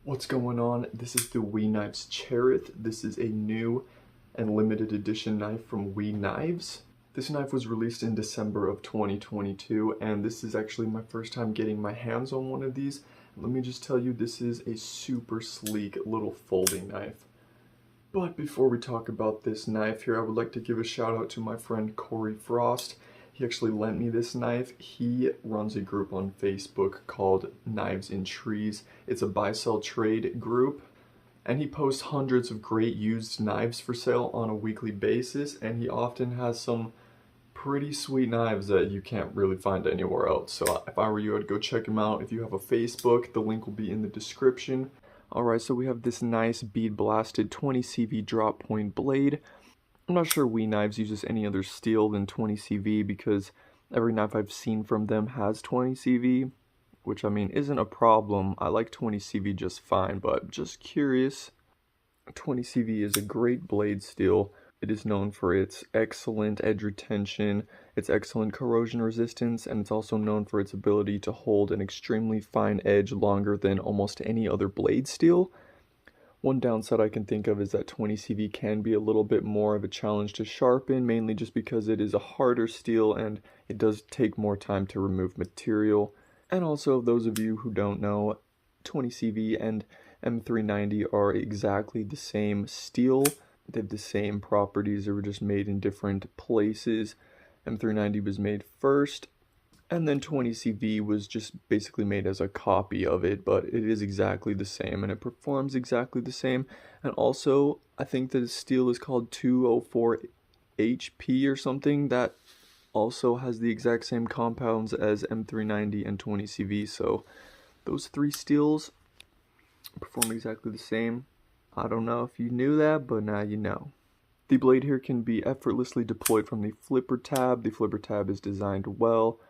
What's going on? This is the WE Knives Charith. This is a new and limited edition knife from WE Knives. This knife was released in December of 2022, and this is actually my first time getting my hands on one of these. Let me just tell you, this is a super sleek little folding knife. But before we talk about this knife here, I would like to give a shout out to my friend Corey Frost. He actually lent me this knife. He runs a group on Facebook called Knives in Trees. It's a buy-sell trade group, and he posts hundreds of great used knives for sale on a weekly basis, and he often has some pretty sweet knives that you can't really find anywhere else. So if I were you, I'd go check him out. If you have a Facebook, the link will be in the description. Alright, so we have this nice bead blasted 20 CV drop point blade. I'm not sure WE Knives uses any other steel than 20 CV because every knife I've seen from them has 20 CV, which I mean isn't a problem. I like 20 CV just fine, but just curious. 20 CV is a great blade steel. It is known for its excellent edge retention, its excellent corrosion resistance, and it's also known for its ability to hold an extremely fine edge longer than almost any other blade steel. One downside I can think of is that 20 CV can be a little bit more of a challenge to sharpen, mainly just because it is a harder steel and it does take more time to remove material. And also, those of you who don't know, 20 CV and M390 are exactly the same steel. They have the same properties, they were just made in different places. M390 was made first, and then 20 CV was just basically made as a copy of it, but it is exactly the same and it performs exactly the same. And also, I think the steel is called 204 HP or something that also has the exact same compounds as M390 and 20 CV. So those three steels perform exactly the same. I don't know if you knew that, but now you know. The blade here can be effortlessly deployed from the flipper tab. The flipper tab is designed well,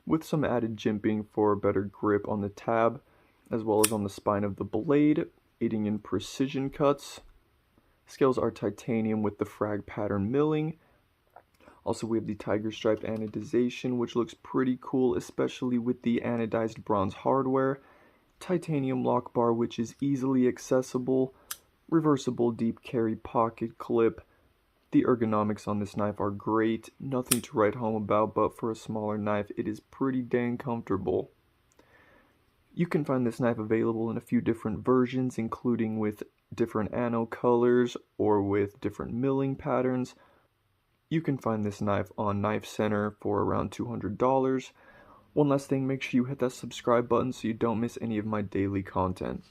with some added jimping for better grip on the tab, as well as on the spine of the blade, aiding in precision cuts. Scales are titanium with the frag pattern milling. Also, we have the tiger stripe anodization, which looks pretty cool, especially with the anodized bronze hardware. Titanium lock bar, which is easily accessible. Reversible deep carry pocket clip. The ergonomics on this knife are great, nothing to write home about, but for a smaller knife, it is pretty dang comfortable. You can find this knife available in a few different versions, including with different ano colors or with different milling patterns. You can find this knife on Knife Center for around $200. One last thing, make sure you hit that subscribe button so you don't miss any of my daily content.